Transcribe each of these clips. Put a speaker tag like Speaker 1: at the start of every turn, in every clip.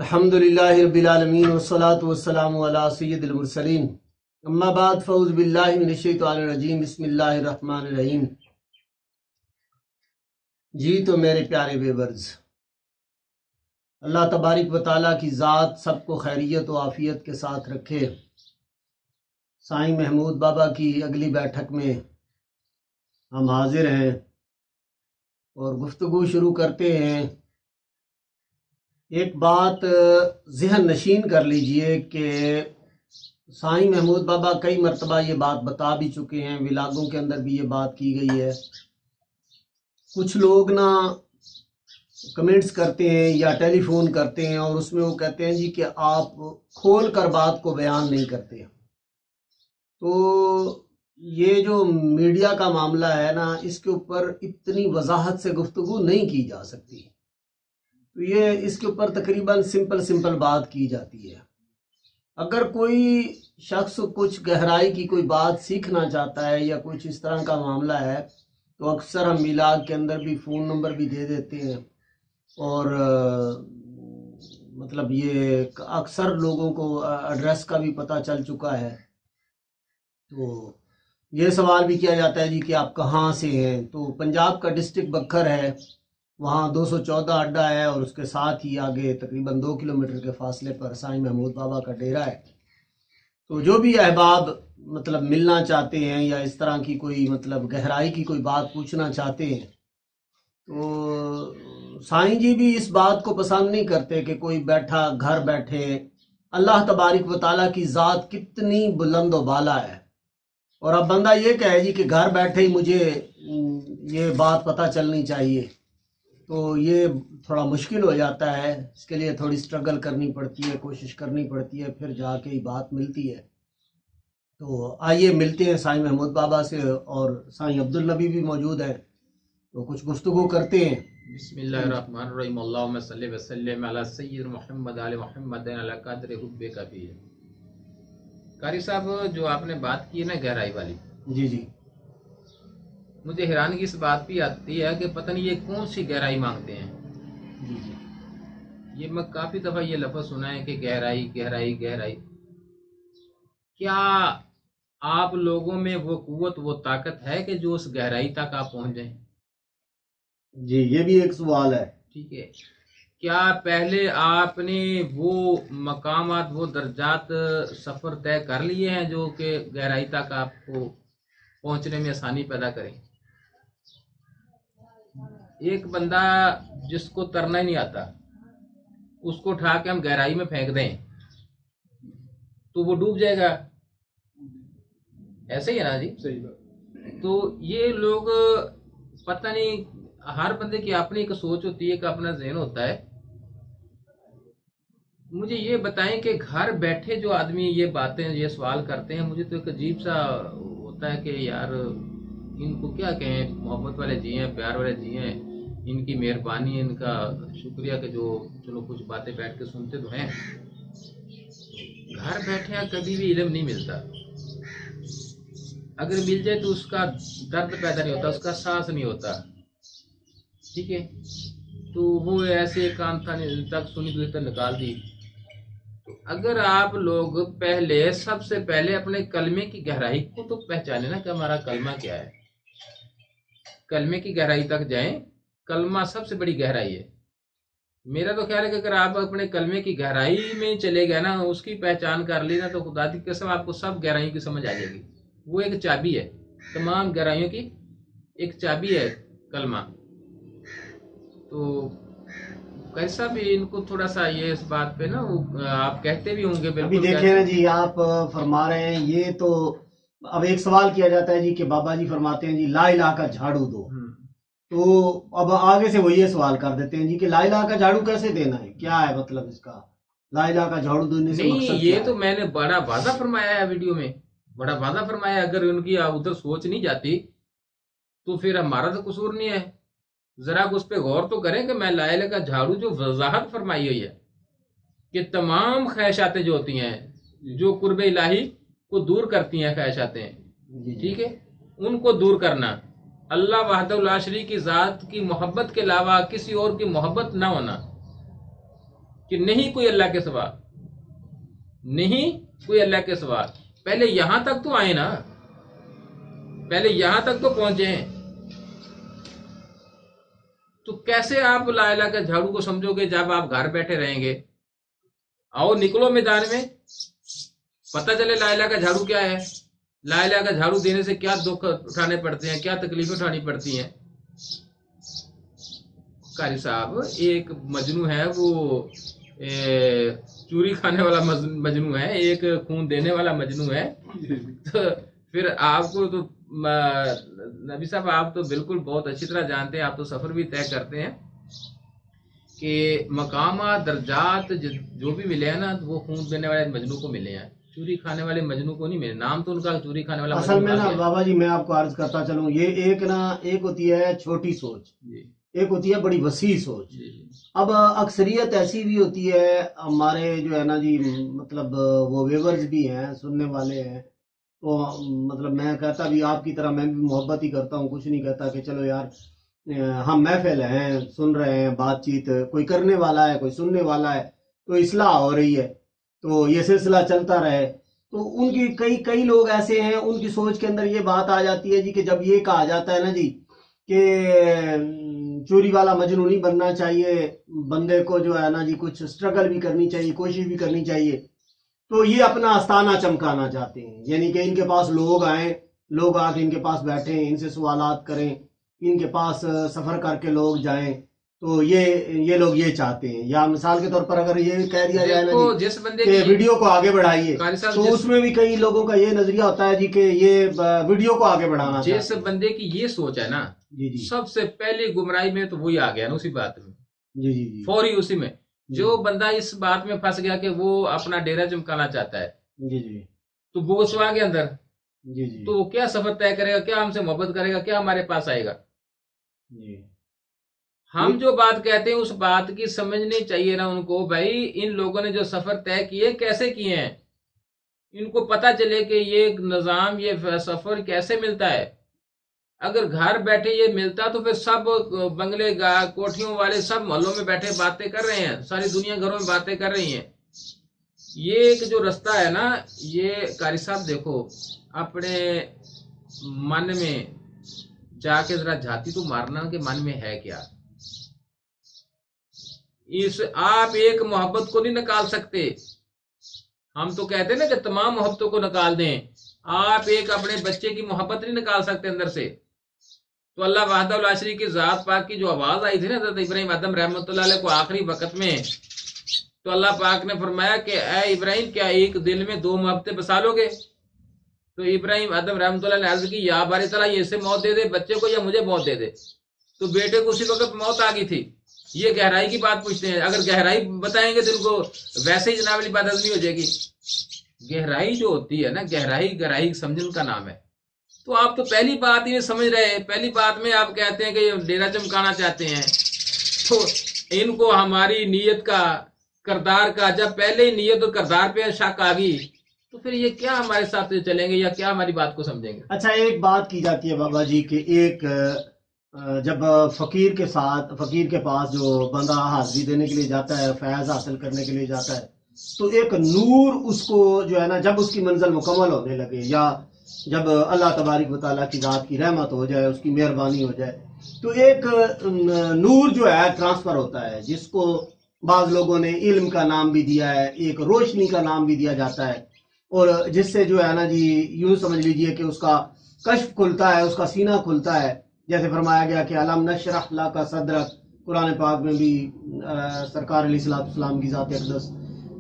Speaker 1: الحمدللہ رب العالمین والصلاة والسلام علی سید المرسلین اما بعد فاعوذ باللہ من الشیطان الرجیم بسم اللہ الرحمن الرحیم۔ جی تو میرے پیارے ویورز، اللہ تبارک و تعالیٰ کی ذات سب کو خیریت و عافیت کے ساتھ رکھے۔ سائیں محمود بابا کی اگلی بیٹھک میں ہم حاضر ہیں اور گفتگو شروع کرتے ہیں۔ ایک بات ذہن نشین کر لیجئے کہ سائیں محمود بابا کئی مرتبہ یہ بات بتا بھی چکے ہیں، ولاگوں کے اندر بھی یہ بات کی گئی ہے۔ کچھ لوگ نا کمنٹس کرتے ہیں یا ٹیلی فون کرتے ہیں اور اس میں وہ کہتے ہیں جی کہ آپ کھول کر بات کو بیان نہیں کرتے۔ تو یہ جو میڈیا کا معاملہ ہے نا، اس کے اوپر اتنی وضاحت سے گفتگو نہیں کی جا سکتی، تو یہ اس کے اوپر تقریباً سمپل بات کی جاتی ہے۔ اگر کوئی شخص کچھ گہرائی کی کوئی بات سیکھنا چاہتا ہے یا کچھ اس طرح کا معاملہ ہے تو اکثر ہم میلاد کے اندر بھی فون نمبر بھی دے دیتے ہیں، اور مطلب یہ اکثر لوگوں کو ایڈریس کا بھی پتہ چل چکا ہے۔ تو یہ سوال بھی کیا جاتا ہے جی کہ آپ کہاں سے ہیں، تو پنجاب کا ڈسٹرکٹ بکھر ہے، وہاں 214 اڈا ہے اور اس کے ساتھ ہی آگے تقریباً 2 کلومیٹر کے فاصلے پر سائیں محمود بابا کا ڈیرہ ہے۔ تو جو بھی احباب مطلب ملنا چاہتے ہیں یا اس طرح کی کوئی مطلب گہرائی کی کوئی بات پوچھنا چاہتے ہیں تو سائیں جی بھی اس بات کو پسند نہیں کرتے کہ کوئی بیٹھا گھر بیٹھے۔ اللہ تبارک و تعالیٰ کی ذات کتنی بلند و بالا ہے، اور اب بندہ یہ کہے جی کہ گھر بیٹھے ہی مجھے یہ بات پتہ چلنی چاہیے، تو یہ تھوڑا مشکل ہو جاتا ہے۔ اس کے لیے تھوڑی سٹرگل کرنی پڑتی ہے، کوشش کرنی پڑتی ہے، پھر جا کے ہی بات ملتی ہے۔ تو آئیے ملتے ہیں سائیں محمود بابا سے، اور سائیں عبدالنبی بھی موجود ہیں تو کچھ گفتگو کرتے ہیں۔
Speaker 2: بسم اللہ الرحمن الرحیم، اللہم صلی وسلم علی سید محمد علی محمد علی قدر حب کبیر۔ قاری صاحب، جو آپ نے بات کی ہے نا گہرائی والی،
Speaker 1: جی
Speaker 2: مجھے حیرانگی اس بات بھی آتی ہے کہ پتہ نہیں یہ کون سی گہرائی مانگتے ہیں۔
Speaker 1: جی
Speaker 2: یہ میں کافی دفعہ یہ لفظ سنا ہے کہ گہرائی گہرائی گہرائی۔ کیا آپ لوگوں میں وہ قوت وہ طاقت ہے کہ جو اس گہرائی تک آپ پہنچ جائیں؟
Speaker 1: جی، یہ بھی ایک سوال ہے۔
Speaker 2: ٹھیک ہے، کیا پہلے آپ نے وہ مقامات وہ درجات سفر طے کر لیے ہیں جو کہ گہرائی تک آپ کو پہنچنے میں آسانی پیدا کریں؟ ایک بندہ جس کو ترنا ہی نہیں آتا، اس کو اٹھا کے ہم گہرائی میں پھینک دیں تو وہ ڈوب جائے گا، ایسے ہی ہے نا جی؟
Speaker 1: صحیح بات۔
Speaker 2: تو یہ لوگ پتہ نہیں، ہر بندے کی اپنی ایک سوچ ہوتی ہے، ایک اپنا ذہن ہوتا ہے۔ مجھے یہ بتائیں کہ گھر بیٹھے جو آدمی یہ باتیں یہ سوال کرتے ہیں، مجھے تو ایک عجیب سا ہوتا ہے کہ یار ان کو کیا کہیں، محبت والے جی ہیں، پیار والے جی ہیں، ان کی مہربانی، ان کا شکریہ کہ جو چلو کچھ باتیں بیٹھ کے سنتے تو ہیں۔ گھر بیٹھے کبھی بھی علم نہیں ملتا، اگر مل جائے تو اس کا درد پیدا نہیں ہوتا، اس کا احساس نہیں ہوتا۔ ٹھیک ہے، تو وہ ایسے کام تھا تک سنی تو ادھر نکال دی۔ تو اگر آپ لوگ پہلے سب سے پہلے اپنے کلمے کی گہرائی کو تو پہچانے نا کہ ہمارا کلمہ کیا ہے، کلمے کی گہرائی تک جائیں۔ کلمہ سب سے بڑی گہرائی ہے۔ میرا تو خیال ہے کہ اگر آپ اپنے کلمے کی گہرائی میں چلے گئے نا، اس کی پہچان کر لی نا، تو خدا کی قسم آپ کو سب گہرائیوں کی سمجھ آ جائے گی۔ وہ ایک چابی ہے، تمام گہرائیوں کی ایک چابی ہے کلمہ۔ تو کیسا بھی ان کو تھوڑا سا یہ اس بات پہ نا آپ کہتے بھی ہوں گے بالکل۔
Speaker 1: ابھی دیکھیں نا جی، آپ فرما رہے ہیں یہ تو اب ایک سوال کیا جاتا ہے جی کہ بابا جی فرماتے ہیں جی لا الہ کا جھاڑو دو، تو اب آگے سے وہ یہ سوال کر دیتے ہیں جی کہ لا الہ کا جھاڑو کیسے دینا ہے، کیا ہے مطلب اس کا، لا الہ کا جھاڑو دینے سے مقصد
Speaker 2: نہیں،
Speaker 1: کیا
Speaker 2: یہ
Speaker 1: ہے؟
Speaker 2: تو میں نے بڑا واضح فرمایا ہے ویڈیو میں، بڑا واضح فرمایا ہے۔ اگر ان کی ادھر سوچ نہیں جاتی تو پھر ہمارا تو قصور نہیں ہے۔ ذرا اس پہ غور تو کریں کہ میں لا الہ کا جھاڑو جو وضاحت فرمائی ہوئی ہے کہ تمام خواہشاتیں جو ہوتی ہیں، جو قرب الہی کو دور کرتی ہیں خواہشاتیں، ٹھیک ہے، ان کو دور کرنا، اللہ وحدہ لا شریک کی ذات کی محبت کے علاوہ کسی اور کی محبت نہ ہونا، کہ نہیں کوئی اللہ کے سوا، نہیں کوئی اللہ کے سوا، پہلے یہاں تک تو آئے نا، پہلے یہاں تک تو پہنچے ہیں. تو کیسے آپ لا الہ کا جھاڑو کو سمجھو گے جب آپ گھر بیٹھے رہیں گے؟ آؤ نکلو میدان میں، پتہ چلے لا الہ کا جھاڑو کیا ہے، لا الہ کا جھاڑو دینے سے کیا دکھ اٹھانے پڑتے ہیں، کیا تکلیفیں اٹھانی پڑتی ہیں. قاری صاحب ایک مجنو ہے، وہ چوری کھانے والا مجنو ہے، ایک خون دینے والا مجنو ہے. تو پھر آپ کو تو نبی صاحب آپ تو بالکل بہت اچھی طرح جانتے ہیں، آپ تو سفر بھی طے کرتے ہیں کہ مقامات درجات جو بھی ملے ہیں نا وہ خون دینے والے مجنو کو ملے ہیں، چوری کھانے والے مجنو کو نہیں ملے. نام تو ان کا چوری کھانے والا
Speaker 1: اصل میں نا بابا جی میں آپ کو عرض کرتا چلوں، یہ ایک ہوتی ہے چھوٹی سوچ، ایک ہوتی ہے بڑی وسیع سوچ. اب اکثریت ایسی بھی ہوتی ہے، ہمارے جو ہے نا جی مطلب وہ ویورز بھی ہیں، سننے والے ہیں، تو مطلب میں کہتا بھی آپ کی طرح میں بھی محبت ہی کرتا ہوں، کچھ نہیں کہتا کہ چلو یار ہم محفل ہیں، سن رہے ہیں بات چیت، کوئی کرنے والا ہے کوئی سننے والا ہے، تو اصلاح ہو رہی ہے، تو یہ سلسلہ چلتا رہے. تو ان کی کئی لوگ ایسے ہیں، ان کی سوچ کے اندر یہ بات آ جاتی ہے جی کہ جب یہ کہا جاتا ہے نا جی کہ چوری والا مجنو نہیں بننا چاہیے، بندے کو جو ہے نا جی کچھ سٹرگل بھی کرنی چاہیے، کوشش بھی کرنی چاہیے، تو یہ اپنا آستانہ چمکانا چاہتے ہیں. یعنی کہ ان کے پاس لوگ آئیں، لوگ آ کے ان کے پاس بیٹھیں، ان سے سوالات کریں، ان کے پاس سفر کر کے لوگ جائیں، تو یہ لوگ یہ چاہتے ہیں. یا مثال کے طور پر اگر یہ کہہ دیا جائے نا جی
Speaker 2: جس بندے
Speaker 1: کہ ویڈیو کو آگے بڑھائیے،
Speaker 2: قاری صاحب
Speaker 1: تو اس میں بھی کئی لوگوں کا یہ نظریہ ہوتا ہے جی کہ یہ ویڈیو کو آگے بڑھانا
Speaker 2: جس
Speaker 1: چاہتے ہیں.
Speaker 2: بندے کی یہ سوچ ہے نا
Speaker 1: جی جی
Speaker 2: سب سے پہلی گمراہی میں تو وہی آ گیا نا اسی بات میں،
Speaker 1: جی جی جی
Speaker 2: فوری اسی میں. جو بندہ اس بات میں پھنس گیا کہ وہ اپنا ڈیرا چمکانا چاہتا ہے،
Speaker 1: جی جی
Speaker 2: تو وہ اس کے اندر
Speaker 1: جی جی
Speaker 2: تو وہ کیا سفر طے کرے گا، کیا ہم سے محبت کرے گا، کیا ہمارے پاس آئے گا؟
Speaker 1: جی
Speaker 2: ہم جو بات کہتے ہیں اس بات کی سمجھنی چاہیے نا ان کو. بھائی ان لوگوں نے جو سفر طے کیے کیسے کیے ہیں، ان کو پتا چلے کہ یہ نظام یہ سفر کیسے ملتا ہے. اگر گھر بیٹھے یہ ملتا تو پھر سب بنگلے کوٹھیوں والے سب محلوں میں بیٹھے باتیں کر رہے ہیں، ساری دنیا گھروں میں باتیں کر رہی ہیں. یہ ایک جو رستہ ہے نا، یہ قاری صاحب دیکھو اپنے من میں جا کے ذرا جھاتی تو مارنا کہ من میں ہے کیا. آپ ایک محبت کو نہیں نکال سکتے. ہم تو کہتے ہیں نا کہ تمام محبتوں کو نکال دیں، آپ ایک اپنے بچے کی محبت نہیں نکال سکتے اندر سے. تو اللہ وحدہ لا شریک کی ذات پاک کی جو آواز آئی تھی نا حضرت ابراہیم آدم رحمۃ اللہ علیہ کو آخری وقت میں، تو اللہ پاک نے فرمایا کہ اے ابراہیم کیا ایک دل میں دو محبتیں بسا لو گے؟ تو ابراہیم آدم رحمۃ اللہ نے عرض کی یا باری تعالیٰ یہ اسے موت دے دے بچے کو یا مجھے موت دے دے. تو بیٹے کو اسی وقت موت آ گئی تھی. یہ گہرائی کی بات پوچھتے ہیں، اگر گہرائی بتائیں گے تو ان کو ویسے ہی جناب والی بات ہضم ہو جائے گی. گہرائی جو ہوتی ہے نا، گہرائی سمجھن کا نام ہے. تو آپ تو پہلی بات ہی سمجھ رہے ہیں، پہلی بات میں آپ کہتے ہیں کہ یہ ڈیرا چمکانا چاہتے ہیں. تو ان کو ہماری نیت کا، کردار کا، جب پہلے ہی نیت اور کردار پہ شک آ گئی تو پھر یہ کیا ہمارے ساتھ چلیں گے یا کیا ہماری بات کو سمجھیں گے؟
Speaker 1: اچھا ایک بات کی جاتی ہے بابا جی کہ ایک جب فقیر کے پاس جو بندہ حاضری دینے کے لیے جاتا ہے، فیض حاصل کرنے کے لیے جاتا ہے، تو ایک نور اس کو جو ہے نا جب اس کی منزل مکمل ہونے لگے، یا جب اللہ تبارک و تعالیٰ کی ذات کی رحمت ہو جائے، اس کی مہربانی ہو جائے، تو ایک نور جو ہے ٹرانسفر ہوتا ہے، جس کو بعض لوگوں نے علم کا نام بھی دیا ہے، ایک روشنی کا نام بھی دیا جاتا ہے، اور جس سے جو ہے نا جی یوں سمجھ لیجئے کہ اس کا کشف کھلتا ہے، اس کا سینہ کھلتا ہے. جیسے فرمایا گیا کہ علم نشرح لک صدرک، قرآن پاک میں بھی سرکار علیہ السلام کی ذات اقدس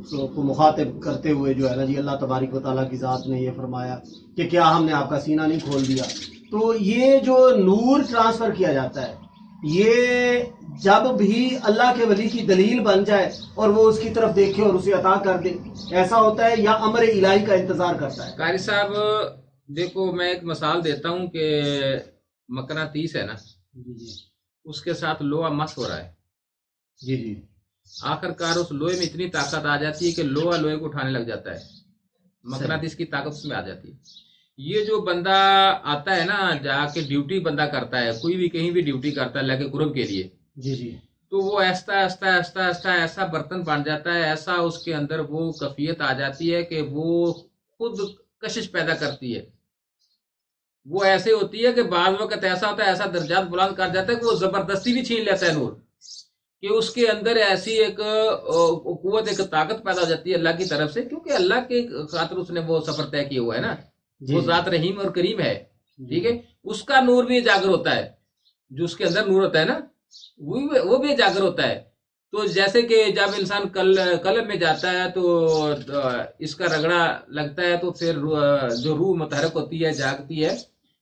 Speaker 1: کو مخاطب کرتے ہوئے جو ہے نا جی اللہ تبارک و تعالیٰ کی ذات نے یہ فرمایا کہ کیا ہم نے آپ کا سینہ نہیں کھول دیا. تو یہ جو نور ٹرانسفر کیا جاتا ہے، یہ جب بھی اللہ کے ولی کی دلیل بن جائے اور وہ اس کی طرف دیکھے اور اسے عطا کر دے، ایسا ہوتا ہے، یا امر الہی کا انتظار کرتا ہے؟
Speaker 2: قاری صاحب دیکھو میں ایک مثال دیتا ہوں کہ مقناطیس ہے نا،
Speaker 1: جی
Speaker 2: اس کے ساتھ لوہا مس ہو رہا ہے.
Speaker 1: جی جی
Speaker 2: آخر کار اس لوہے میں اتنی طاقت آ جاتی ہے کہ لوہا لوہے کو اٹھانے لگ جاتا ہے، مقناطیس کی طاقت اس میں آ جاتی ہے. یہ جو بندہ آتا ہے نا، جا کے ڈیوٹی بندہ کرتا ہے، کوئی بھی کہیں بھی ڈیوٹی کرتا ہے اللہ کے قرب کے لیے،
Speaker 1: جی جی
Speaker 2: تو وہ ایسا ایسا ایسا ایسا ایسا برتن بن جاتا ہے، ایسا اس کے اندر وہ کیفیت آ جاتی ہے کہ وہ خود کشش پیدا کرتی ہے. وہ ایسے ہوتی ہے کہ بعض وقت ایسا ہوتا ہے، ایسا درجات بلند کر جاتا ہے کہ وہ زبردستی بھی چھین لیتا ہے نور، کہ اس کے اندر ایسی ایک قوت، ایک طاقت پیدا ہو جاتی ہے اللہ کی طرف سے، کیونکہ اللہ کے خاطر اس نے وہ سفر طے کیا ہوا ہے نا. وہ ذات رحیم اور کریم ہے، ٹھیک ہے. اس کا نور بھی اجاگر ہوتا ہے، جو اس کے اندر نور ہوتا ہے نا وہ بھی اجاگر ہوتا ہے. تو جیسے کہ جب انسان قلب میں جاتا ہے تو اس کا رگڑا لگتا ہے، تو پھر جو روح متحرک ہوتی ہے، جاگتی ہے،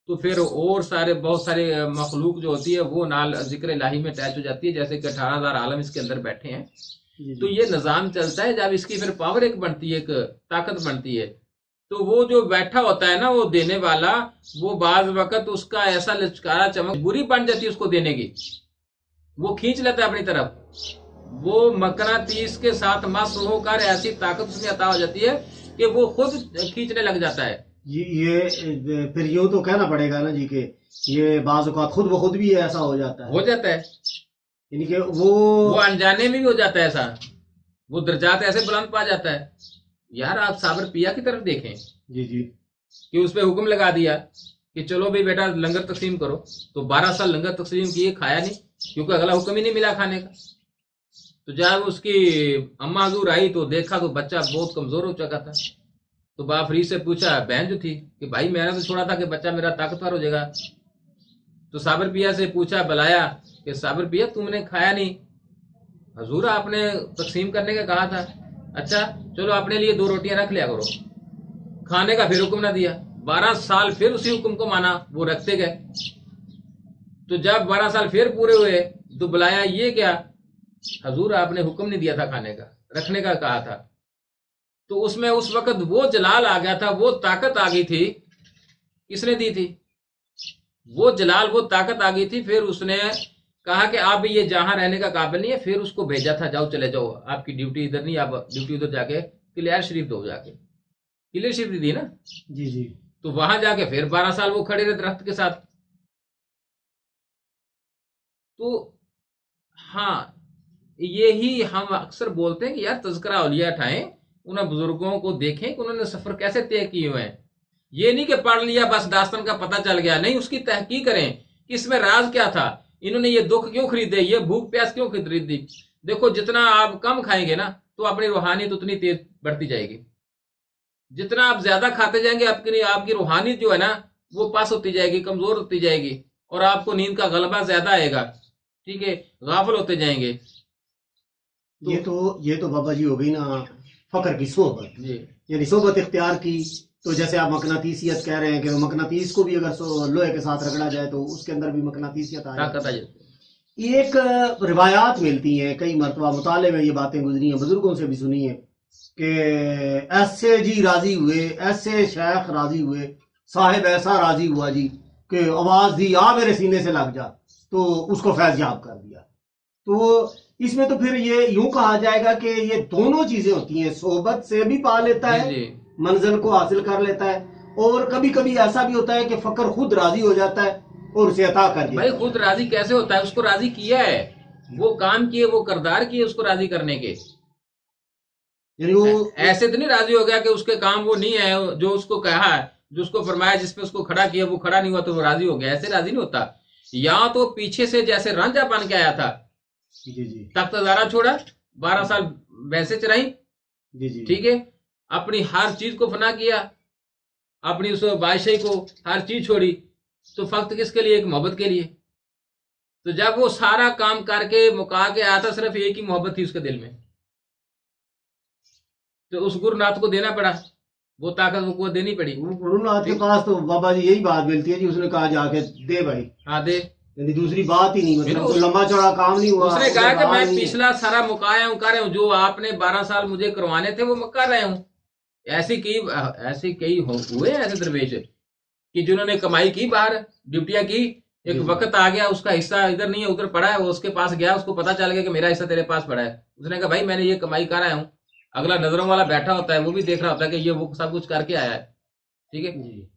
Speaker 2: تو پھر اور بہت سارے مخلوق جو ہوتی ہے وہ نال ذکر الہی میں اٹیچ ہو جاتی ہے، جیسے کہ 18,000 عالم اس کے اندر بیٹھے ہیں. تو یہ نظام چلتا ہے. جب اس کی پھر پاور ایک بنتی ہے، ایک طاقت بنتی ہے، تو وہ جو بیٹھا ہوتا ہے نا، وہ دینے والا، وہ بعض وقت اس کا ایسا لچکارا چمک بری بن جاتی ہے اس کو دینے کی، وہ کھینچ لیتا ہے اپنی طرف. وہ مقناطیس کے ساتھ مس ہو کر ایسی طاقت اس میں عطا ہو جاتی ہے کہ وہ خود کھینچنے لگ جاتا ہے.
Speaker 1: یہ پھر یوں تو کہنا پڑے گا نا جی کہ یہ بعض اوقات خود بخود بھی ایسا ہو جاتا ہے، یعنی کہ وہ
Speaker 2: انجانے میں بھی ہو جاتا ہے ایسا، وہ درجات ایسے بلند پا جاتا ہے. یار آپ صابر پیا کی طرف دیکھیں،
Speaker 1: جی
Speaker 2: کہ اس پہ حکم لگا دیا کہ چلو بھائی بیٹا لنگر تقسیم کرو، تو 12 سال لنگر تقسیم کیے، کھایا نہیں، کیونکہ اگلا حکم ہی نہیں ملا کھانے کا. تو جب اس کی اما حضور آئی تو دیکھا تو بچہ بہت کمزور ہو چکا تھا. تو باپ فری سے پوچھا، بہن جو تھی، کہ بھائی میں نے تو چھوڑا تھا کہ بچہ میرا طاقتور ہو جائے گا. تو صابر پیا سے پوچھا، بلایا کہ صابر پیا تم نے کھایا نہیں، حضور آپ نے تقسیم کرنے کا کہا تھا. اچھا چلو اپنے لیے 2 روٹیاں رکھ لیا کرو. کھانے کا پھر حکم نہ دیا. 12 سال پھر اسی حکم کو مانا، وہ رکھتے گئے. تو جب 12 سال پھر پورے ہوئے تو بلایا، یہ کیا؟ حضور آپ نے حکم نہیں دیا تھا کھانے کا، رکھنے کا کہا تھا. تو اس میں اس وقت وہ جلال آ گیا تھا، وہ طاقت آ گئی تھی. کس نے دی تھی وہ جلال، وہ طاقت آ گئی تھی. پھر اس نے کہا کہ آپ یہ جہاں رہنے کا قابل نہیں ہے. پھر اس کو بھیجا تھا، جاؤ چلے جاؤ، آپ کی ڈیوٹی ادھر نہیں، آپ ڈیوٹی ادھر جا کے کلیئر شریف دو، جا کے کلیئر شریف دی نا.
Speaker 1: جی
Speaker 2: تو وہاں جا کے پھر 12 سال وہ کھڑے رہے درخت کے ساتھ. تو ہاں، یہی ہم اکثر بولتے ہیں کہ یار تذکرہ اولیاء اٹھائیں، ان بزرگوں کو دیکھیں کہ انہوں نے سفر کیسے طے کیے ہوئے ہیں. یہ نہیں کہ پڑھ لیا بس داستان کا پتہ چل گیا، نہیں، اس کی تحقیق کریں کہ اس میں راز کیا تھا، انہوں نے یہ دکھ کیوں خریدے، یہ بھوک پیاس کیوں خریدی. دیکھو جتنا آپ کم کھائیں گے نا تو اپنی روحانیت اتنی تیز بڑھتی جائے گی. جتنا آپ زیادہ کھاتے جائیں گے آپ کی روحانیت جو ہے نا وہ پاس ہوتی جائے گی، کمزور ہوتی جائے گی، اور آپ کو نیند کا غلبہ زیادہ آئے گا. ٹھیک ہے، غافل ہوتے جائیں گے.
Speaker 1: یہ تو بابا جی ہو گئی نا فقر کی صحبت، یعنی صحبت اختیار کی. تو جیسے آپ مقناطیسیت کہہ رہے ہیں کہ مقناطیس کو بھی اگر لوہے کے ساتھ رگڑا جائے تو اس کے اندر بھی مقناطیسیت آ جاتی ہے. ایک روایات ملتی ہیں، کئی مرتبہ مطالعے میں یہ باتیں گزری ہیں، بزرگوں سے بھی سنی ہیں کہ ایسے جی راضی ہوئے، ایسے شیخ راضی ہوئے، صاحب ایسا راضی ہوا جی کہ آواز دی، آ میرے سینے سے لگ جا، تو اس کو فیض یاب کر دیا. تو اس میں تو پھر یہ یوں کہا جائے گا کہ یہ دونوں چیزیں ہوتی ہیں، صحبت سے بھی پا لیتا ہے، منزل کو حاصل کر لیتا ہے، اور کبھی کبھی ایسا بھی ہوتا ہے کہ فقر خود راضی ہو جاتا ہے اور اسے عطا کر دیا.
Speaker 2: بھائی خود راضی کیسے ہوتا ہے؟ اس کو راضی کیا ہے، وہ کام کیے، وہ کردار کیے اس کو راضی کرنے کے.
Speaker 1: یعنی وہ
Speaker 2: ایسے تو نہیں راضی ہو گیا کہ اس کے کام وہ نہیں ہے جو اس کو کہا ہے، جو اس کو فرمایا، جس پہ اس کو کھڑا کیا وہ کھڑا نہیں ہوا تو وہ راضی ہو گیا. ایسے راضی نہیں ہوتا. یا تو پیچھے سے جیسے رانجھا بن کے آیا تھا، تخت ہزارہ چھوڑا، 12 سال ویسے چرائی، ٹھیک ہے، اپنی ہر چیز کو فنا کیا، اپنی اس بادشاہی کو ہر چیز چھوڑی، تو فقط کس کے لیے؟ ایک محبت کے لیے. تو جب وہ سارا کام کر کے مکا کے آیا تھا، صرف ایک ہی محبت تھی اس کے دل میں، تو اس گرو ناتھ کو دینا پڑا، وہ طاقت وہ قوت دینی پڑی.
Speaker 1: گرو ناتھ کے پاس تو بابا جی یہی بات ملتی ہے جی، اس نے کہا جا کے دے بھائی،
Speaker 2: ہاں دے،
Speaker 1: یعنی دوسری بات ہی نہیں، مطلب کوئی لمبا چوڑا کام نہیں ہوا.
Speaker 2: اس نے کہا کہ میں پچھلا سارا مکایا ہوں، کر رہا ہوں، جو آپ نے 12 سال مجھے کروانے تھے وہ میں کر رہے ہوں. ایسے کئی ہوئے ایسے درویش کہ جنہوں نے کمائی کی، باہر ڈیوٹیاں کی، ایک وقت آ گیا اس کا حصہ ادھر نہیں ہے ادھر پڑا ہے، وہ اس کے پاس گیا، اس کو پتا چل گیا کہ میرا حصہ تیرے پاس پڑا ہے. اس نے کہا بھائی میں نے یہ کمائی کر رہا ہوں. اگلا نظروں والا بیٹھا ہوتا ہے، وہ بھی دیکھ رہا ہوتا ہے کہ یہ وہ سب کچھ کر کے آیا ہے، ٹھیک ہے.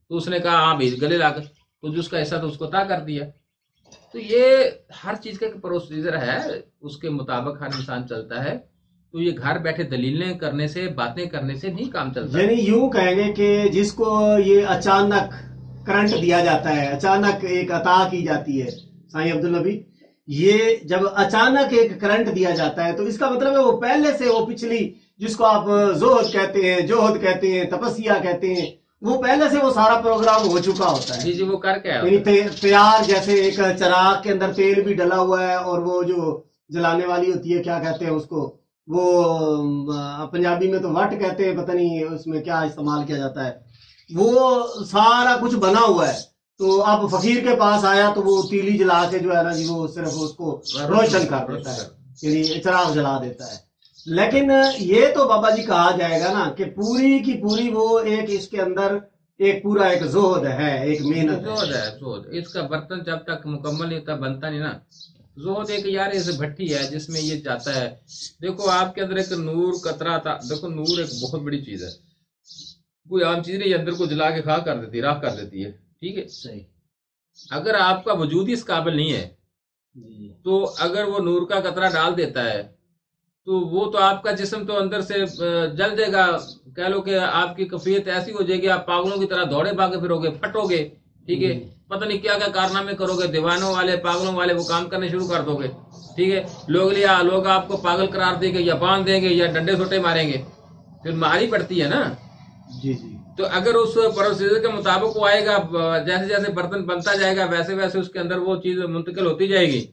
Speaker 2: تو اس نے کہا ہاں بھائی گلے لا کر، تو جو اس کا حصہ تھا اس کو عطا کر دیا. تو یہ ہر چیز کا ایک پروسیجر ہے، اس کے مطابق ہر انسان چلتا ہے. تو یہ گھر بیٹھے دلیلیں کرنے سے، باتیں کرنے سے نہیں کام چلتا.
Speaker 1: یعنی یوں کہیں گے کہ جس کو یہ اچانک کرنٹ دیا جاتا ہے، اچانک ایک عطا کی جاتی ہے سائیں عبدالنبی، یہ جب اچانک ایک کرنٹ دیا جاتا ہے تو اس کا مطلب ہے وہ پہلے سے وہ پچھلی جس کو آپ زہد کہتے ہیں، جوہد کہتے ہیں، تپسیا کہتے ہیں، وہ پہلے سے وہ سارا پروگرام ہو چکا ہوتا ہے.
Speaker 2: جی جی، وہ کر کے آیا
Speaker 1: یعنی
Speaker 2: ہوتا ہے.
Speaker 1: تیار، جیسے ایک چراغ کے اندر تیل بھی ڈلا ہوا ہے اور وہ جو جلانے والی ہوتی ہے کیا کہتے ہیں اس کو، وہ پنجابی میں تو وٹ کہتے ہیں، پتہ نہیں اس میں کیا استعمال کیا جاتا ہے، وہ سارا کچھ بنا ہوا ہے. تو اب فقیر کے پاس آیا تو وہ تیلی جلا کے جو ہے نا جی وہ صرف اس کو روشن کر دیتا ہے، یعنی چراغ جلا دیتا ہے. لیکن یہ تو بابا جی کہا جائے گا نا کہ پوری کی پوری وہ ایک اس کے اندر ایک پورا ایک زہد ہے، ایک محنت
Speaker 2: زہد ہے. زہد اس کا برتن جب تک مکمل نہیں ہوتا، بنتا نہیں نا. زہد ایک یار ایسے بھٹی ہے جس میں یہ جاتا ہے. دیکھو آپ کے اندر ایک نور قطرہ تھا. دیکھو نور ایک بہت بڑی چیز ہے، کوئی عام چیز نہیں. یہ اندر کو جلا کے خاک کر دیتی ہے، راکھ کر دیتی ہے. ٹھیک ہے،
Speaker 1: صحیح.
Speaker 2: اگر آپ کا وجود ہی اس قابل نہیں ہے تو اگر وہ نور کا قطرہ ڈال دیتا ہے تو وہ تو آپ کا جسم تو اندر سے جل جائے گا. کہہ لو کہ آپ کی کیفیت ایسی ہو جائے گی، آپ پاگلوں کی طرح دوڑے بھاگے پھرو گے، پھٹو گے. ٹھیک ہے، پتہ نہیں کیا کیا کارنامے کرو گے، دیوانوں والے پاگلوں والے وہ کام کرنے شروع کر دو گے. ٹھیک ہے، لوگ آپ کو پاگل قرار دیں گے، یا باندھ دیں گے، یا ڈنڈے سوٹے ماریں گے. پھر ماری پڑتی ہے نا.
Speaker 1: جی جی.
Speaker 2: تو اگر اس پروسیجر کے مطابق وہ آئے گا، جیسے جیسے برتن بنتا جائے گا ویسے ویسے اس کے اندر وہ چیز منتقل ہوتی جائے گی،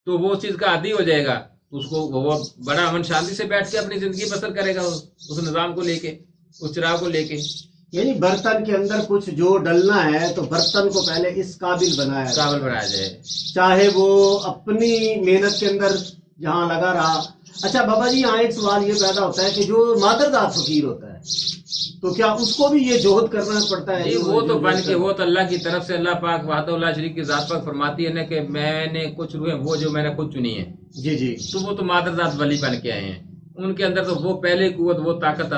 Speaker 2: تو وہ چیز کا عادی ہو جائے گا. اس کو وہ بڑا امن شانتی سے بیٹھ کے اپنی زندگی بسر کرے گا اس نظام کو لے کے، اس چراغ کو لے کے.
Speaker 1: یعنی برتن کے اندر کچھ جو ڈلنا ہے تو برتن کو پہلے اس قابل بنایا
Speaker 2: جائے،
Speaker 1: چاہے وہ اپنی محنت کے اندر جہاں لگا رہا. اچھا بابا جی، یہاں ایک سوال یہ پیدا ہوتا ہے کہ جو مادرزاد فقیر ہوتا ہے تو کیا اس کو بھی یہ جوہد کرنا پڑتا ہے؟
Speaker 2: وہ تو بن کے، وہ تو اللہ کی طرف سے، اللہ پاک وحدہ اللہ شریک کی ذات پاک فرماتی ہے نا کہ میں نے کچھ روحیں وہ جو میں نے خود چنی ہے.
Speaker 1: جی جی.
Speaker 2: تو وہ تو مادرزاد ولی بن کے آئے ہیں، ان کے اندر تو وہ پہلے قوت، وہ طاقت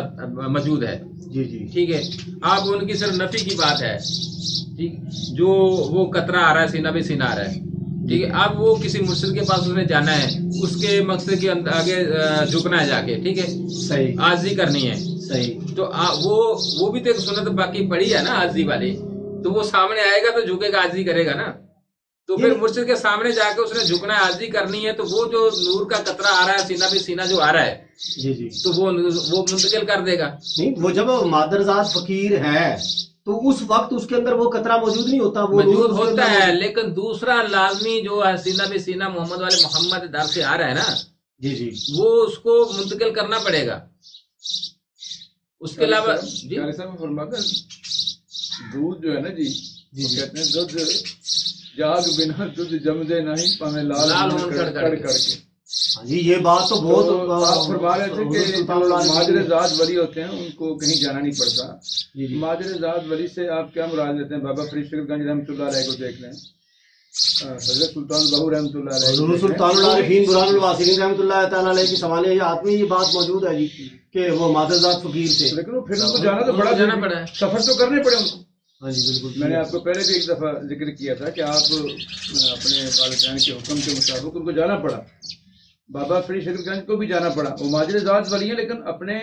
Speaker 2: موجود ہے.
Speaker 1: جی جی.
Speaker 2: ٹھیک ہے، اب ان کی صرف نفی کی بات ہے. ٹھیک، جو وہ قطرہ آ رہا ہے، سینہ بھی سینہ آ رہا ہے. ٹھیک ہے، اب وہ کسی مرشد کے پاس اس نے جانا ہے، اس کے مقصد کے آگے جھکنا ہے جا کے. ٹھیک ہے،
Speaker 1: صحیح،
Speaker 2: عاجزی کرنی ہے.
Speaker 1: صحیح.
Speaker 2: تو وہ بھی تو ایک سنت باقی پڑی ہے نا عاجزی والی. تو وہ سامنے آئے گا تو جھکے گا، عاجزی کرے گا نا. تو پھر مرشد کے سامنے جا کے اس نے جھکنا ہے، عاجزی کرنی ہے. تو وہ جو نور کا قطرہ آ رہا ہے، سینہ بھی سینہ جو آ رہا ہے،
Speaker 1: جی جی،
Speaker 2: تو وہ منتقل کر دے گا.
Speaker 1: نہیں، وہ جب مادرزاد فقیر ہے تو اس وقت اس کے اندر وہ قطرہ موجود نہیں ہوتا، وہ
Speaker 2: موجود ہوتا ہے. لیکن دوسرا لازمی جو ہے سینہ بھی سینہ محمد والے محمد در سے آ رہا ہے نا،
Speaker 1: جی جی،
Speaker 2: وہ اس کو منتقل کرنا پڑے گا. اس کے علاوہ
Speaker 3: دودھ جو ہے نا جی، کہتے ہیں دودھ جاگ بنا دودھ جمدے نہیں پاویں لال کڑ کے.
Speaker 1: جی، یہ بات تو بہت
Speaker 3: آپ فرما رہے تھے کہ ماجر ذات ولی ہوتے ہیں ان کو کہیں جانا نہیں پڑتا. ماجر ذات ولی سے آپ کیا مراد لیتے ہیں؟ بابا فرید شکر گنج رحمۃ اللہ علیہ کو دیکھ لیں، حضرت سلطان بہو رحمۃ اللہ علیہ،
Speaker 1: حضور سلطان العارفین برہان الواصلین رحمۃ اللہ تعالیٰ علیہ کی سوال میں یہ بات موجود ہے جی کہ وہ مادرزاد فقیر تھے.
Speaker 3: لیکن پھر ان کو جانا تو بڑا
Speaker 2: پڑا ہے،
Speaker 3: سفر تو کرنے پڑے ان کو.
Speaker 1: ہاں جی بالکل.
Speaker 3: میں نے آپ کو پہلے بھی ایک دفعہ ذکر کیا تھا کہ آپ اپنے والدین کے حکم کے مطابق ان کو جانا پڑا. بابا فرید شکر گنج کو بھی جانا پڑا. وہ ماجر ذات ولی ہیں لیکن اپنے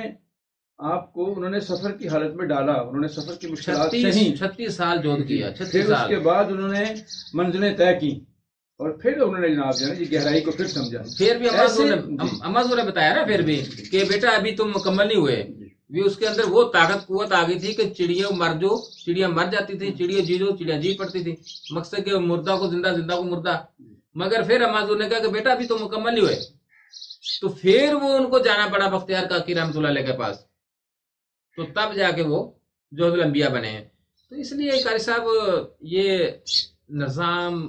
Speaker 3: آپ کو انہوں نے سفر کی حالت میں ڈالا. انہوں نے سفر کی مشکلات سے
Speaker 2: 36 سال جود کیا.
Speaker 3: پھر اس کے بعد انہوں نے منزلیں طے کی اور پھر انہوں نے جناب جو ہے جی گہرائی کو پھر سمجھا.
Speaker 2: پھر بھی امازو نے بتایا نا پھر بھی کہ بیٹا ابھی تم مکمل نہیں ہوئے. بھی اس کے اندر وہ طاقت قوت آ گئی تھی کہ چڑیاں مر جاتی تھی، چڑیاں جی پڑتی تھی. مقصد کہ مردہ کو زندہ، زندہ کو مردہ. مگر پھر امازو نے کہا کہ بیٹا ابھی تم مکمل نہیں ہوئے. تو پھر وہ ان کو جانا پڑا بختیار کاکی رحمۃ اللہ علیہ کے پاس. تو تب جا کے وہ جوہد الانبیاء بنے ہیں. تو اس لیے قاری صاحب یہ نظام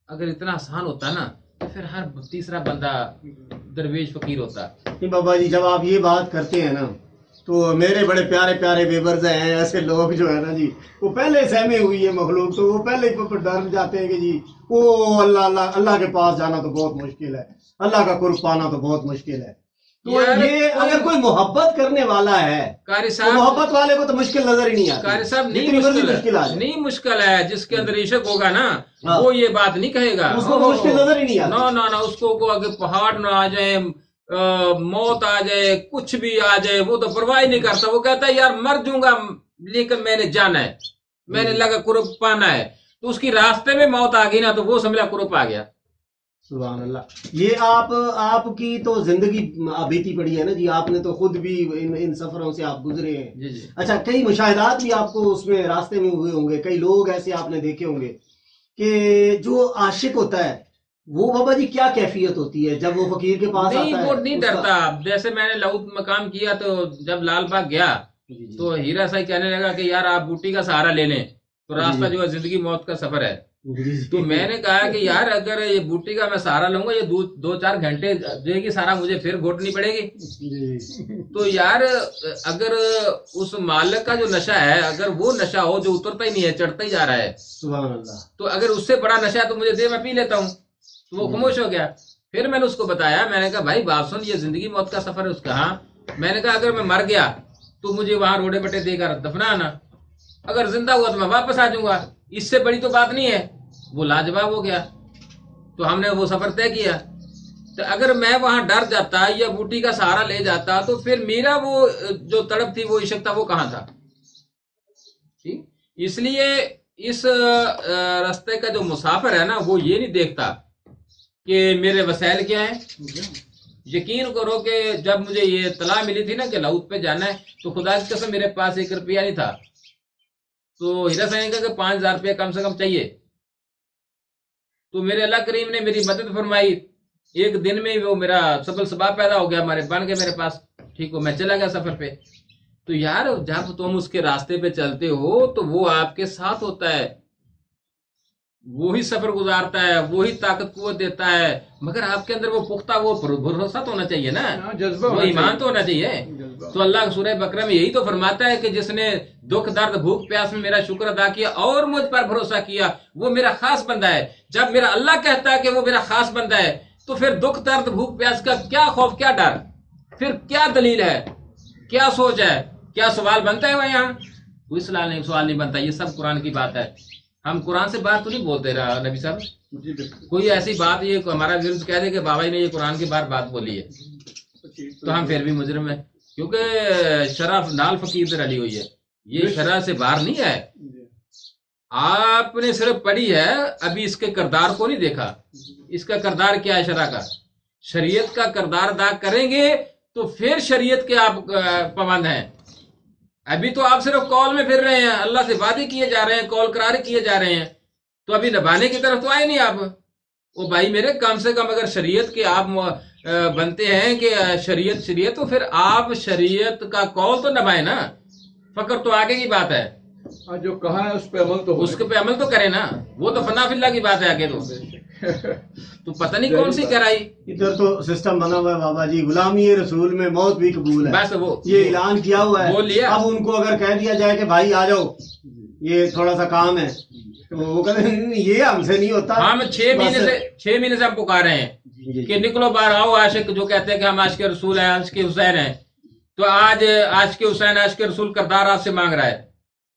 Speaker 2: اگر اتنا آسان ہوتا نا تو پھر ہر تیسرا بندہ درویش فقیر ہوتا.
Speaker 1: نہیں بابا جی، جب آپ یہ بات کرتے ہیں نا تو میرے بڑے پیارے پیارے ویورز ہیں، ایسے لوگ جو ہے نا جی وہ پہلے سہمے ہوئی ہے مخلوق، تو وہ پہلے ہی ڈر جاتے ہیں کہ جی اللہ کے پاس جانا تو بہت مشکل ہے، اللہ کا قرب پانا تو بہت مشکل ہے. تو یہ اگر کوئی محبت کرنے والا ہے
Speaker 2: قاری
Speaker 1: تو
Speaker 2: صاحب
Speaker 1: محبت والے کو تو مشکل نظر ہی نہیں آتی.
Speaker 2: قاری صاحب
Speaker 1: جتنی مرضی مشکل آ جائے
Speaker 2: نہیں مشکل ہے. جس کے اندر عشق ہوگا نا وہ یہ بات نہیں کہے گا.
Speaker 1: اس کو مشکل نظر ہی نہیں آتی.
Speaker 2: نہ اس کو اگر پہاڑ نہ آ جائے، موت آ جائے، کچھ بھی آ جائے، وہ تو پرواہ نہیں کرتا. وہ کہتا ہے یار مر جوں گا لیکن میں نے جانا ہے، میں نے لگا قرب پانا ہے. تو اس کی راستے میں موت آ گئی نا تو وہ سمجھا قرب آ گیا.
Speaker 1: سبحان اللہ. یہ آپ کی تو زندگی بیتی پڑی ہے نا جی، آپ نے تو خود بھی ان سفروں سے آپ گزرے ہیں.
Speaker 2: جی
Speaker 1: اچھا، کئی مشاہدات بھی آپ کو اس میں راستے میں ہوئے ہوں گے. کئی لوگ ایسے آپ نے دیکھے ہوں گے کہ جو عاشق ہوتا ہے وہ بابا جی کیا کیفیت ہوتی ہے جب وہ فقیر کے پاس آتا ہے؟
Speaker 2: نہیں، وہ نہیں ڈرتا. جیسے میں نے لعود مقام کیا تو جب لال باغ گیا تو ہیرا صاحب کہنے لگا کہ یار آپ بوٹی کا سہارا لے لیں، تو راستہ جو ہے زندگی موت کا سفر ہے. تو میں نے کہا کہ یار اگر یہ بوٹی کا میں سہارا لوں گا یہ 2-4 گھنٹے جو ہے کہ سارا مجھے پھر گھوٹنی پڑے گی. تو یار اگر اس مالک کا جو نشہ ہے، اگر وہ نشہ ہو جو اترتا ہی نہیں ہے، چڑھتا ہی جا رہا ہے،
Speaker 1: سبحان اللہ،
Speaker 2: تو اگر اس سے بڑا نشہ ہے تو مجھے دے، میں پی لیتا ہوں. تو وہ خاموش ہو گیا. پھر میں نے اس کو بتایا، میں نے کہا بھائی بات سن، یہ زندگی موت کا سفر ہے. اس کا ہاں. میں نے کہا اگر میں مر گیا تو مجھے وہاں روڑے بٹے دے کر دفنانا، اگر زندہ ہوا تو میں واپس آ جاؤں گا، اس سے بڑی تو بات نہیں ہے. وہ لاجواب ہو گیا. تو ہم نے وہ سفر طے کیا. تو اگر میں وہاں ڈر جاتا یا بوٹی کا سہارا لے جاتا تو پھر میرا وہ جو تڑپ تھی، وہ عشق تھا، وہ کہاں تھا. اس لیے اس راستے کا جو مسافر ہے نا وہ یہ نہیں دیکھتا کہ میرے وسائل کیا ہیں. یقین کرو کہ جب مجھے یہ اطلاع ملی تھی نا کہ لعود پہ جانا ہے تو خدا کی قسم میرے پاس 1 روپیہ نہیں تھا. تو ہیرا صاحب نے کہا کہ 5,000 روپیہ کم سے کم چاہیے. تو میرے اللہ کریم نے میری مدد فرمائی. ایک دن میں وہ میرا سبل سباب پیدا ہو گیا، بن گئے میرے پاس. ٹھیک ہو، میں چلا گیا سفر پہ. تو یار جب تم اس کے راستے پہ چلتے ہو تو وہ آپ کے ساتھ ہوتا ہے، وہی سفر گزارتا ہے، وہی طاقت قوت دیتا ہے. مگر آپ کے اندر وہ پختہ وہ بھروسہ تو ہونا چاہیے نا، وہ ایمان تو ہونا چاہیے. تو اللہ سورہ بقرہ میں یہی تو فرماتا ہے کہ جس نے دکھ درد بھوک پیاس میں میرا شکر ادا کیا اور مجھ پر بھروسہ کیا وہ میرا خاص بندہ ہے. جب میرا اللہ کہتا ہے کہ وہ میرا خاص بندہ ہے تو پھر دکھ درد بھوک پیاس کا کیا خوف، کیا ڈر، پھر کیا دلیل ہے، کیا سوچ ہے، کیا سوال بنتا ہے؟ وہ یہاں کوئی سوال نہیں بنتا. یہ سب قرآن کی بات ہے. ہم قرآن سے بات تو نہیں بولتے رہا نبی صاحب. کوئی ایسی بات یہ ہمارا ورد کہہ دے کہ بابا جی نے یہ قرآن کی بات بولی ہے تو ہم پھر بھی مجرم ہیں، کیونکہ شرف نال فقیر سے رلی ہوئی ہے. یہ شرح سے باہر نہیں ہے. آپ نے صرف پڑھی ہے، ابھی اس کے کردار کو نہیں دیکھا. اس کا کردار کیا ہے شرح کا؟ شریعت کا کردار ادا کریں گے تو پھر شریعت کے آپ پابند ہیں. ابھی تو آپ صرف کال میں پھر رہے ہیں، اللہ سے وعدے کیے جا رہے ہیں، کال قرار کیے جا رہے ہیں، تو ابھی نبھانے کی طرف تو آئے نہیں آپ. وہ بھائی میرے کم سے کم اگر شریعت کے آپ بنتے ہیں کہ شریعت تو پھر آپ شریعت کا کال تو نبھائیں نا. فقر تو آگے کی بات ہے،
Speaker 3: جو کہا ہے اس پہ عمل تو
Speaker 2: اس پہ عمل تو کرے نا. وہ تو فنا فی اللہ کی بات ہے آگے. تو پتہ نہیں کون سی کرائی.
Speaker 1: ادھر تو سسٹم بنا ہوا ہے بابا جی، غلامی رسول میں موت بھی قبول ہے،
Speaker 2: بس وہ
Speaker 1: یہ اعلان کیا ہوا ہے.
Speaker 2: وہ لیا.
Speaker 1: اب ان کو اگر کہہ دیا جائے کہ بھائی آ جاؤ یہ تھوڑا سا کام ہے تو وہ کہتے ہیں یہ ہم سے نہیں ہوتا.
Speaker 2: ہم 6 مہینے سے ہم پکارے ہیں کہ نکلو باہر آؤ. عاشق جو کہتے ہیں کہ ہم عاشق رسول ہیں، عاشق حسین ہیں، تو آج عاشق حسین عاشق رسول کردار آپ سے مانگ رہا ہے.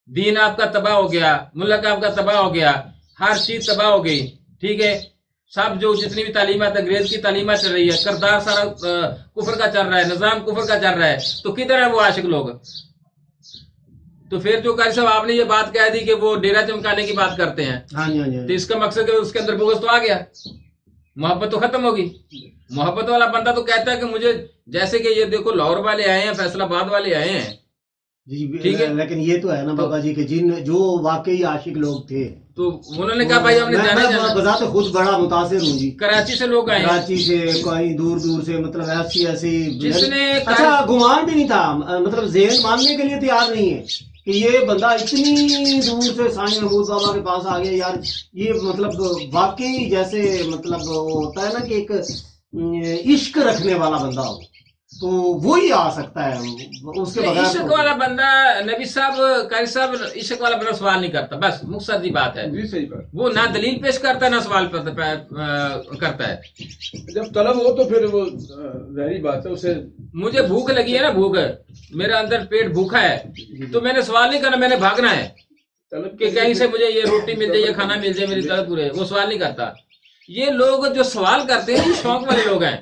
Speaker 2: دین آپ کا تباہ ہو گیا، ملک آپ کا تباہ ہو گیا، ہر چیز تباہ ہو گئی. ٹھیک ہے، سب جو جتنی بھی تعلیمات انگریز کی تعلیمات چل رہی ہے، کردار سارا کفر کا چل رہا ہے، نظام کفر کا چل رہا ہے، تو کدھر ہے وہ عاشق لوگ؟ تو پھر جو قاری صاحب آپ نے یہ بات کہہ دی کہ وہ ڈیرا چمکانے کی بات کرتے ہیں، تو اس کا مقصد کہ اس کے اندر بغض تو آ گیا، محبت تو ختم ہوگی. محبت والا بندہ تو کہتا ہے کہ مجھے، جیسے کہ یہ دیکھو لاہور والے آئے ہیں، فیصل آباد والے آئے ہیں،
Speaker 1: ٹھیک ہے، لیکن یہ تو ہے نا بابا جی کہ جو واقعی عاشق لوگ تھے
Speaker 2: تو انہوں نے کہا بھائی ہم نے جانا.
Speaker 1: بذات خود بڑا متاثر ہوں جی.
Speaker 2: کراچی سے لوگ آئے،
Speaker 1: کراچی سے، کہیں دور سے، مطلب ایسی
Speaker 2: جس نے
Speaker 1: اچھا گمان بھی نہیں تھا، مطلب ذہن ماننے کے لیے تیار نہیں ہے کہ یہ بندہ اتنی دور سے سائیں محمود بابا کے پاس آ گیا. یار یہ مطلب واقعی جیسے مطلب وہ ہوتا ہے نا کہ ایک عشق رکھنے والا بندہ ہو. تو وہی آ سکتا ہے، اس کے بغیر
Speaker 2: عشق والا بندہ نبی صاحب قاری صاحب عشق والا بندہ سوال نہیں کرتا، بس مقصد یہ بات ہے.
Speaker 3: جی صحیح بات.
Speaker 2: وہ نہ دلیل پیش کرتا ہے نہ سوال کرتا ہے.
Speaker 3: جب طلب ہو تو پھر وہ ظاہری بات ہے اسے.
Speaker 2: مجھے بھوک لگی ہے نا، بھوک ہے میرا اندر پیٹ بھوکا ہے، تو میں نے سوال نہیں کرنا، میں نے بھاگنا ہے کہ کہیں سے مجھے یہ روٹی مل جائے، یہ کھانا مل جائے، میری طلب پورے. وہ سوال نہیں کرتا. یہ لوگ جو سوال کرتے ہیں یہ شوق والے لوگ ہیں.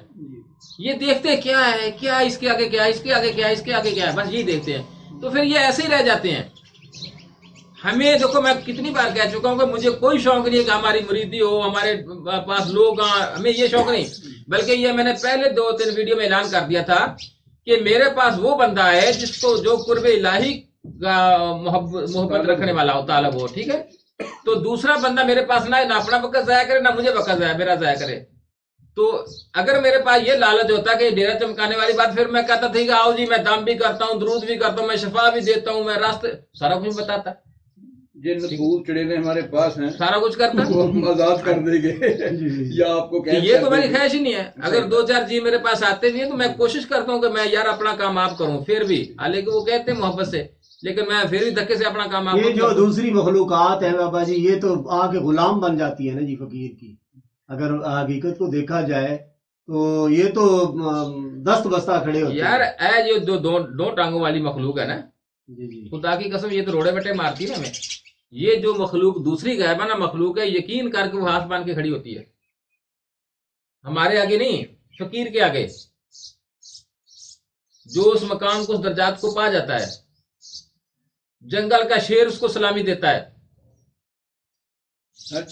Speaker 2: یہ دیکھتے ہیں کیا ہے، کیا اس کے آگے کیا ہے، اس کے آگے کیا ہے، اس کے آگے کیا ہے، بس یہی دیکھتے ہیں. تو پھر یہ ایسے ہی رہ جاتے ہیں. ہمیں دیکھو میں کتنی بار کہہ چکا ہوں کہ مجھے کوئی شوق نہیں ہے کہ ہماری مریدی ہو، ہمارے پاس لوگ آئیں، ہمیں یہ شوق نہیں. بلکہ یہ میں نے پہلے 2-3 ویڈیو میں اعلان کر دیا تھا کہ میرے پاس وہ بندہ ہے جس کو جو قرب الہی کا محبت رکھنے والا ہو، طالب ہو، ٹھیک ہے. تو دوسرا بندہ میرے پاس نہ اپنا وقت ضائع کرے نہ مجھے وقت میرا ضائع کرے. تو اگر میرے پاس یہ لالچ ہوتا کہ ڈیرا چمکانے والی بات، پھر میں کہتا تھا کہ آؤ جی میں دم بھی کرتا ہوں، درود بھی کرتا ہوں، میں شفا بھی دیتا ہوں، میں راستے سارا کچھ بتاتا.
Speaker 3: جن پھول چڑیلے ہمارے پاس ہیں
Speaker 2: سارا کچھ کرتا
Speaker 3: وہ ہم آزاد کر دیں گے یا آپ کو
Speaker 2: یہ تو میری خواہش ہی نہیں ہے. اگر 2-4 جی میرے پاس آتے بھی ہیں تو میں کوشش کرتا ہوں کہ میں یار اپنا کام آپ کروں، پھر بھی حالانکہ وہ کہتے ہیں محبت سے، لیکن میں پھر بھی دھکے سے اپنا کام آپ.
Speaker 1: یہ جو دوسری مخلوقات ہیں بابا جی، یہ تو آ کے غلام بن جاتی ہے نا جی فقیر کی. اگر حقیقت کو دیکھا جائے تو یہ تو دست بستہ کھڑے ہوتے
Speaker 2: یار. اے جو دو ٹانگوں والی مخلوق ہے نا،
Speaker 1: جی
Speaker 2: خدا کی قسم یہ تو روڑے بٹے مارتی ہے نا ہمیں. یہ جو مخلوق دوسری غائبانہ مخلوق ہے، یقین کر کے وہ ہاتھ باندھ کے کھڑی ہوتی ہے ہمارے آگے نہیں، فقیر کے آگے. جو اس مقام کو، اس درجات کو پا جاتا ہے، جنگل کا شیر اس کو سلامی دیتا ہے،
Speaker 3: ہر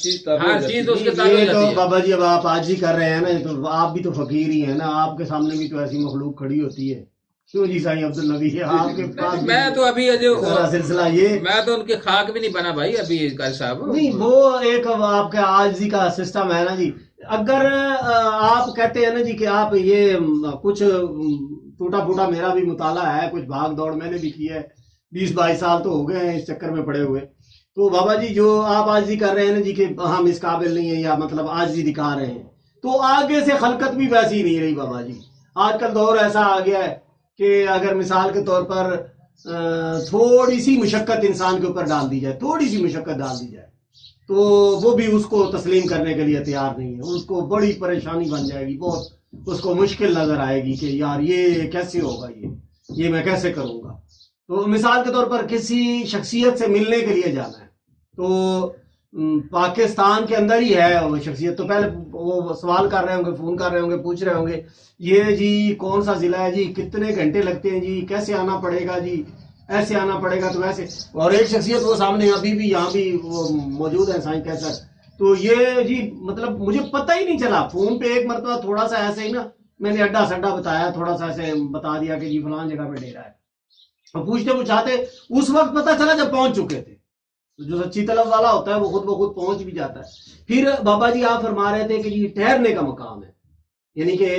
Speaker 3: چیز
Speaker 2: اس کے ساتھ ہو
Speaker 1: یہ
Speaker 2: جاتی
Speaker 1: تو
Speaker 2: ہے.
Speaker 1: بابا جی اب آپ آج ہی کر رہے ہیں نا، تو آپ بھی تو فقیر ہی ہیں نا، آپ کے سامنے بھی تو ایسی مخلوق کھڑی ہوتی ہے. کیوں جی سائیں عبدالنبی ہے آپ کے پاس.
Speaker 2: میں تو ابھی
Speaker 1: سلسلہ یہ
Speaker 2: میں تو ان کے خاک بھی نہیں بنا بھائی ابھی قاری صاحب.
Speaker 1: نہیں، وہ ایک آپ کا عاجزی کا سسٹم ہے نا جی. اگر آپ کہتے ہیں نا جی کہ آپ یہ کچھ ٹوٹا پھوٹا میرا بھی مطالعہ ہے، کچھ بھاگ دوڑ میں نے بھی کی ہے، 20-22 سال تو ہو گئے ہیں اس چکر میں پڑے ہوئے. تو بابا جی جو آپ عاجزی کر رہے ہیں نا جی کہ ہم اس قابل نہیں ہیں، یا مطلب عاجزی دکھا رہے ہیں، تو آگے سے خلقت بھی ویسی نہیں رہی بابا جی. آج کل دور ایسا آ گیا ہے کہ اگر مثال کے طور پر تھوڑی سی مشقت انسان کے اوپر ڈال دی جائے، تھوڑی سی مشقت ڈال دی جائے، تو وہ بھی اس کو تسلیم کرنے کے لیے تیار نہیں ہے. اس کو بڑی پریشانی بن جائے گی، بہت اس کو مشکل نظر آئے گی کہ یار یہ کیسے ہوگا، یہ میں کیسے کروں گا. تو مثال کے طور پر کسی شخصیت سے ملنے کے لیے جانا ہے، تو پاکستان کے اندر ہی ہے وہ شخصیت، تو پہلے وہ سوال کر رہے ہوں گے، فون کر رہے ہوں گے، پوچھ رہے ہوں گے یہ جی کون سا ضلع ہے جی، کتنے گھنٹے لگتے ہیں جی، کیسے آنا پڑے گا جی، ایسے آنا پڑے گا تو ویسے. اور ایک شخصیت وہ سامنے ابھی بھی یہاں بھی وہ موجود ہے، سائیں کیسر. تو یہ جی مطلب مجھے پتہ ہی نہیں چلا. فون پہ ایک مرتبہ تھوڑا سا ایسے ہی نا میں نے اڈا سڈا بتایا، تھوڑا سا ایسے بتا دیا کہ جی فلان جگہ پہ ڈیرا ہے. اور پوچھتے پوچھاتے اس وقت پتہ چلا جب پہنچ چکے تھے. جو سچی طلب والا ہوتا ہے وہ خود بخود پہنچ بھی جاتا ہے. پھر بابا جی آپ فرما رہے تھے کہ جی ٹھہرنے کا مقام ہے، یعنی کہ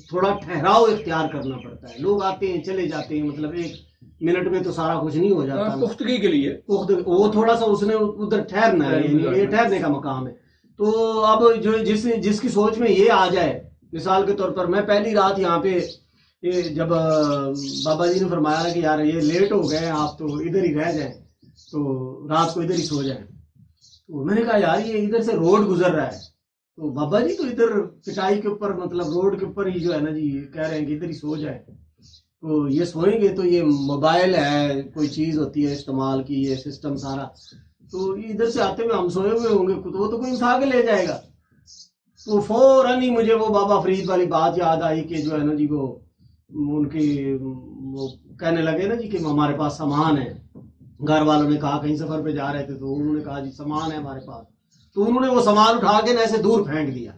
Speaker 1: تھوڑا ٹھہراؤ اختیار کرنا پڑتا ہے. لوگ آتے ہیں چلے جاتے ہیں، مطلب 1 منٹ میں تو سارا کچھ نہیں ہو جاتا.
Speaker 3: پختگی کے لیے
Speaker 1: وہ تھوڑا سا اس نے ادھر ٹھہرنا ہے، یعنی یہ ٹھہرنے کا مقام ہے. تو اب جو جس کی سوچ میں یہ آ جائے، مثال کے طور پر میں پہلی رات یہاں پہ جب بابا جی نے فرمایا کہ یار یہ لیٹ ہو گئے آپ تو ادھر ہی رہ جائیں، تو رات کو ادھر ہی سو جائیں. تو میں نے کہا یار یہ ادھر سے روڈ گزر رہا ہے، تو بابا جی تو ادھر پٹائی کے اوپر مطلب روڈ کے اوپر ہی جو ہے نا جی کہہ رہے ہیں کہ ادھر ہی سو جائیں. تو یہ سوئیں گے تو یہ موبائل ہے، کوئی چیز ہوتی ہے استعمال کی، یہ سسٹم سارا، تو ادھر سے آتے ہوئے ہم سوئے ہوئے ہوں گے تو وہ تو کوئی اٹھا کے لے جائے گا. تو فوراً ہی مجھے وہ بابا فرید والی بات یاد آئی کہ جو ہے نا جی وہ ان کی وہ کہنے لگے نا جی کہ ہمارے پاس سامان ہے. گھر والوں نے کہا کہیں سفر پہ جا رہے تھے تو انہوں نے کہا جی سامان ہے ہمارے پاس، تو انہوں نے وہ سامان اٹھا کے ایسے دور پھینک دیا،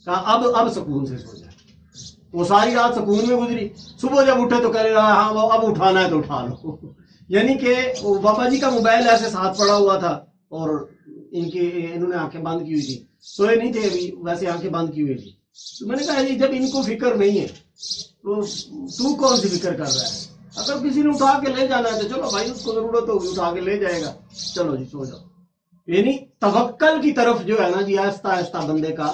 Speaker 1: کہا اب سکون سے سو جائے. وہ ساری رات سکون میں گزری. صبح جب اٹھے تو کہہ رہے ہاں اب اٹھانا ہے تو اٹھا لو. یعنی کہ وہ بابا جی کا موبائل ایسے ساتھ پڑا ہوا تھا اور انہوں نے آنکھیں بند کی ہوئی تھی، سوئے نہیں تھے ابھی، ویسے آنکھیں بند کی ہوئی تھی. تو میں نے کہا جی جب ان کو فکر نہیں ہے تو کون سی فکر کر رہا ہے؟ اگر کسی نے اٹھا کے لے جانا ہے تو چلو بھائی اس کو ضرورت ہوگی اٹھا کے لے جائے گا، چلو جی سو جاؤ. یعنی توکل کی طرف جو ہے نا جی آہستہ آہستہ بندے کا